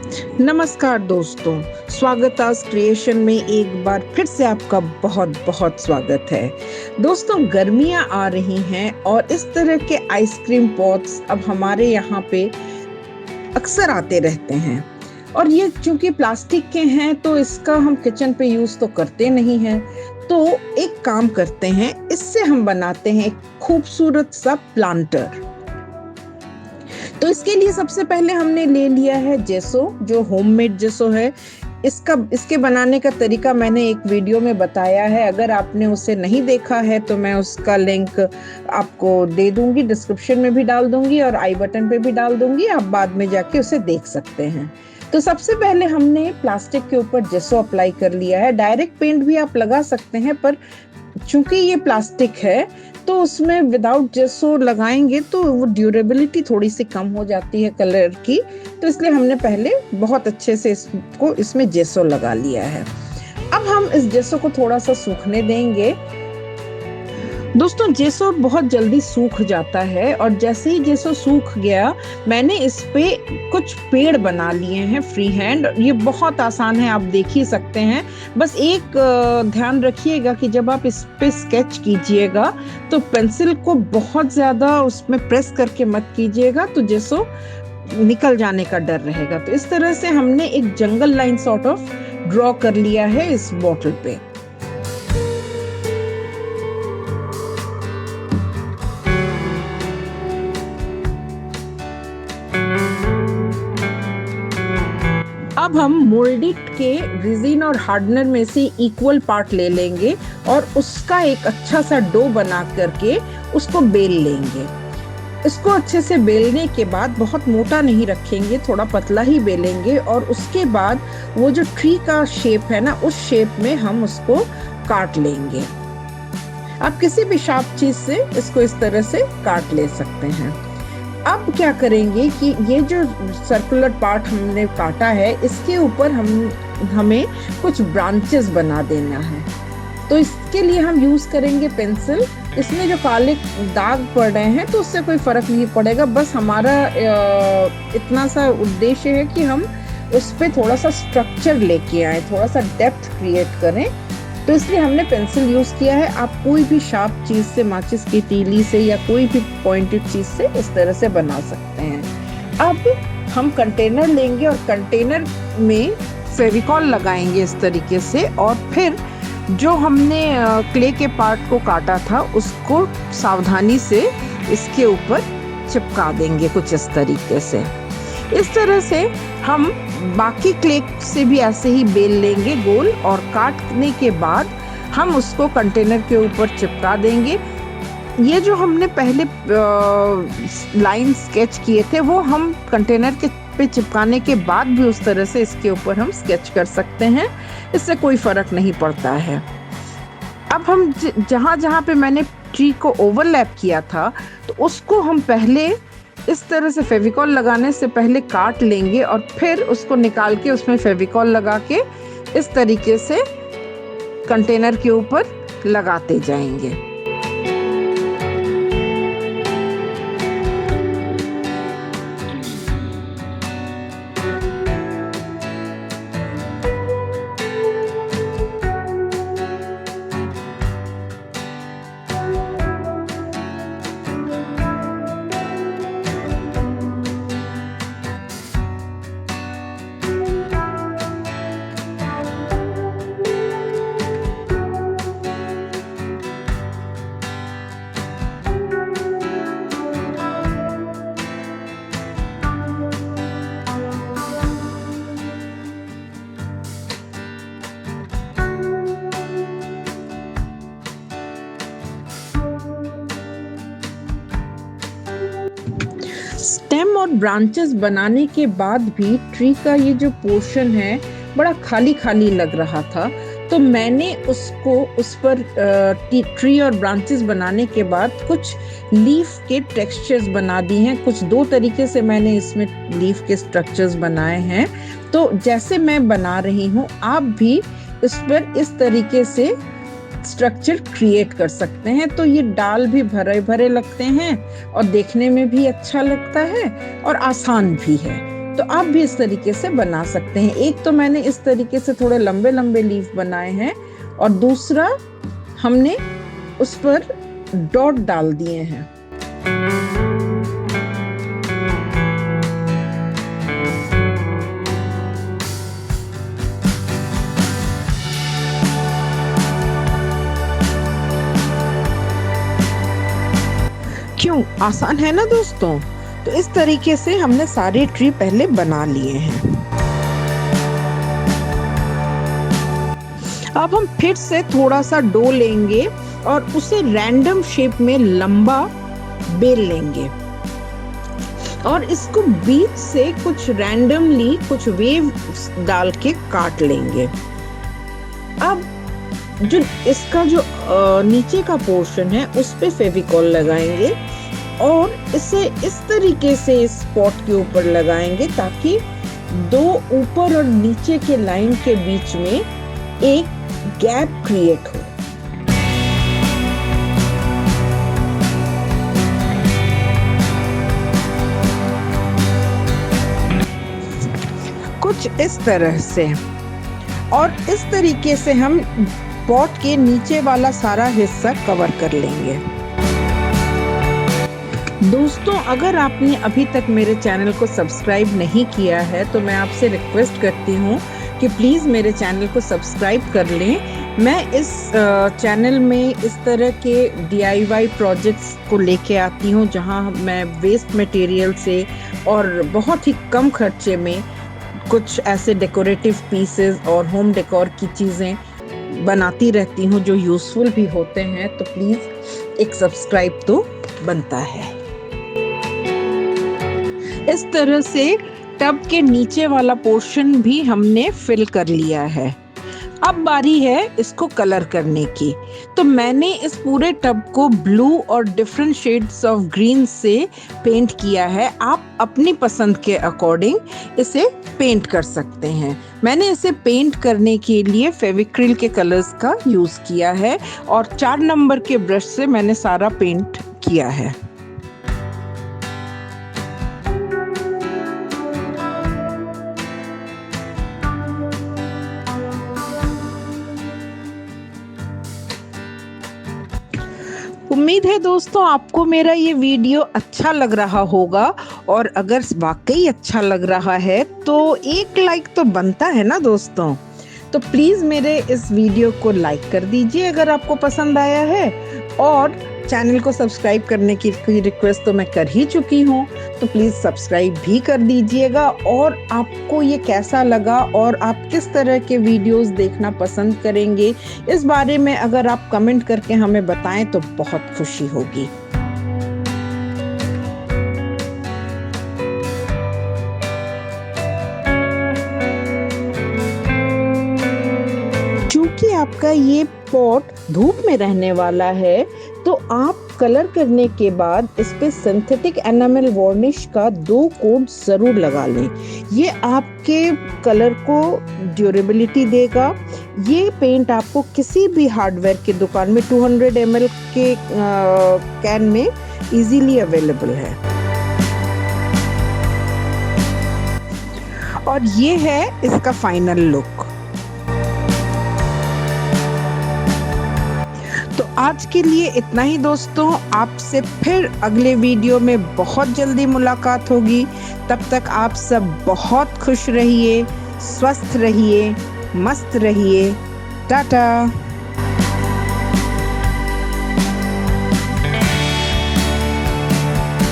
नमस्कार दोस्तों, स्वागतास क्रिएशन में एक बार फिर से आपका बहुत बहुत स्वागत है। दोस्तों, गर्मियां आ रही हैं और इस तरह के आइसक्रीम पॉट्स अब हमारे यहाँ पे अक्सर आते रहते हैं। और ये चूंकि प्लास्टिक के हैं तो इसका हम किचन पे यूज तो करते नहीं हैं। तो एक काम करते हैं, इससे हम बनाते हैं एक खूबसूरत सा प्लांटर। तो इसके लिए सबसे पहले हमने ले लिया है जेसो, जो होममेड जेसो है। इसके बनाने का तरीका मैंने एक वीडियो में बताया है। अगर आपने उसे नहीं देखा है तो मैं उसका लिंक आपको दे दूंगी, डिस्क्रिप्शन में भी डाल दूंगी और आई बटन पे भी डाल दूंगी। आप बाद में जाके उसे देख सकते हैं। तो सबसे पहले हमने प्लास्टिक के ऊपर जेसो अप्लाई कर लिया है। डायरेक्ट पेंट भी आप लगा सकते हैं, पर चूंकि ये प्लास्टिक है तो उसमें विदाउट जेसो लगाएंगे तो वो ड्यूरेबिलिटी थोड़ी सी कम हो जाती है कलर की। तो इसलिए हमने पहले बहुत अच्छे से इसमें जेसो लगा लिया है। अब हम इस जेसो को थोड़ा सा सूखने देंगे। दोस्तों, जेसो बहुत जल्दी सूख जाता है और जैसे ही जेसो सूख गया, मैंने इस पे कुछ पेड़ बना लिए हैं फ्री हैंड। ये बहुत आसान है, आप देख ही सकते हैं। बस एक ध्यान रखिएगा कि जब आप इस पे स्केच कीजिएगा तो पेंसिल को बहुत ज्यादा उसमें प्रेस करके मत कीजिएगा, तो जेसो निकल जाने का डर रहेगा। तो इस तरह से हमने एक जंगल लाइन सॉर्ट ऑफ ड्रॉ कर लिया है इस बॉटल पे। अब हम मोल्डिट के रेजिन और हार्डनर में से इक्वल पार्ट ले लेंगे और उसका एक अच्छा सा डो बना करके उसको बेल लेंगे। इसको अच्छे से बेलने के बाद बहुत मोटा नहीं रखेंगे, थोड़ा पतला ही बेलेंगे। और उसके बाद वो जो ट्री का शेप है ना, उस शेप में हम उसको काट लेंगे। आप किसी भी शार्प चीज से इसको इस तरह से काट ले सकते हैं। अब क्या करेंगे कि ये जो सर्कुलर पार्ट हमने काटा है, इसके ऊपर हमें कुछ ब्रांचेस बना देना है। तो इसके लिए हम यूज करेंगे पेंसिल। इसमें जो काले दाग पड़ रहे हैं तो उससे कोई फर्क नहीं पड़ेगा। बस हमारा इतना सा उद्देश्य है कि हम उस पे थोड़ा सा स्ट्रक्चर लेके आए, थोड़ा सा डेप्थ क्रिएट करें। तो इसलिए हमने पेंसिल यूज किया है। आप कोई भी शार्प चीज से, माचिस की तीली से या कोई भी पॉइंटेड चीज से इस तरह से बना सकते हैं। अब हम कंटेनर लेंगे और कंटेनर में फेविकॉल लगाएंगे इस तरीके से, और फिर जो हमने क्ले के पार्ट को काटा था उसको सावधानी से इसके ऊपर चिपका देंगे कुछ इस तरीके से। इस तरह से हम बाकी क्ले से भी ऐसे ही बेल लेंगे गोल, और काटने के बाद हम उसको कंटेनर के ऊपर चिपका देंगे। ये जो हमने पहले लाइन स्केच किए थे वो हम कंटेनर के पे चिपकाने के बाद भी उस तरह से इसके ऊपर हम स्केच कर सकते हैं, इससे कोई फर्क नहीं पड़ता है। अब हम जहाँ जहाँ पे मैंने ट्री को ओवरलैप किया था तो उसको हम पहले इस तरह से फेविकॉल लगाने से पहले काट लेंगे और फिर उसको निकाल के उसमें फेविकॉल लगा के इस तरीके से कंटेनर के ऊपर लगाते जाएंगे। स्टेम और ब्रांचेस बनाने के बाद भी ट्री का ये जो पोर्शन है बड़ा खाली खाली लग रहा था, तो मैंने उसको उस पर ट्री और ब्रांचेस बनाने के बाद कुछ लीफ के टेक्सचर्स बना दिए हैं। कुछ दो तरीके से मैंने इसमें लीफ के स्ट्रक्चर्स बनाए हैं। तो जैसे मैं बना रही हूँ, आप भी इस पर इस तरीके से स्ट्रक्चर क्रिएट कर सकते हैं। तो ये डाल भी भरे भरे लगते हैं और देखने में भी अच्छा लगता है और आसान भी है। तो आप भी इस तरीके से बना सकते हैं। एक तो मैंने इस तरीके से थोड़े लंबे लंबे लीफ बनाए हैं और दूसरा हमने उस पर डॉट डाल दिए हैं। क्यों, आसान है ना दोस्तों? तो इस तरीके से हमने सारे ट्री पहले बना लिए हैं। अब हम फिर से थोड़ा सा डो लेंगे और उसे रैंडम शेप में लंबा बेल लेंगे और इसको बीच से कुछ रैंडमली कुछ वेव डाल के काट लेंगे। अब जो इसका जो नीचे का पोर्शन है उस पे फेविकॉल लगाएंगे और इसे इस तरीके से इस पॉट के ऊपर लगाएंगे ताकि दो ऊपर और नीचे के लाइन के बीच में एक गैप क्रिएट हो। कुछ इस तरह से, और इस तरीके से हम पॉट के नीचे वाला सारा हिस्सा कवर कर लेंगे। दोस्तों, अगर आपने अभी तक मेरे चैनल को सब्सक्राइब नहीं किया है तो मैं आपसे रिक्वेस्ट करती हूँ कि प्लीज़ मेरे चैनल को सब्सक्राइब कर लें। मैं इस चैनल में इस तरह के DIY प्रोजेक्ट्स को लेके आती हूँ जहाँ मैं वेस्ट मटेरियल से और बहुत ही कम खर्चे में कुछ ऐसे डेकोरेटिव पीसेस और होम डेकोर की चीज़ें बनाती रहती हूँ जो यूज़फुल भी होते हैं। तो प्लीज़ एक सब्सक्राइब तो बनता है। इस तरह से टब के नीचे वाला पोर्शन भी हमने फिल कर लिया है। अब बारी है इसको कलर करने की। तो मैंने इस पूरे टब को ब्लू और डिफरेंट शेड्स ऑफ ग्रीन से पेंट किया है। आप अपनी पसंद के अकॉर्डिंग इसे पेंट कर सकते हैं। मैंने इसे पेंट करने के लिए फेविक्रिल के कलर्स का यूज़ किया है और 4 नंबर के ब्रश से मैंने सारा पेंट किया है। उम्मीद है दोस्तों आपको मेरा ये वीडियो अच्छा लग रहा होगा, और अगर वाकई अच्छा लग रहा है तो एक लाइक तो बनता है ना दोस्तों। तो प्लीज़ मेरे इस वीडियो को लाइक कर दीजिए अगर आपको पसंद आया है, और चैनल को सब्सक्राइब करने की रिक्वेस्ट तो मैं कर ही चुकी हूँ, तो प्लीज़ सब्सक्राइब भी कर दीजिएगा। और आपको ये कैसा लगा और आप किस तरह के वीडियोस देखना पसंद करेंगे, इस बारे में अगर आप कमेंट करके हमें बताएं तो बहुत खुशी होगी। क्योंकि आपका ये पॉट धूप में रहने वाला है तो आप कलर करने के बाद इस पे सिंथेटिक एनामल वार्निश का 2 कोट जरूर लगा लें। ये आपके कलर को ड्यूरेबिलिटी देगा। ये पेंट आपको किसी भी हार्डवेयर की दुकान में 200 ml के कैन में इजीली अवेलेबल है। और ये है इसका फाइनल लुक। तो आज के लिए इतना ही दोस्तों, आपसे फिर अगले वीडियो में बहुत जल्दी मुलाकात होगी। तब तक आप सब बहुत खुश रहिए, स्वस्थ रहिए, मस्त रहिए। टाटा।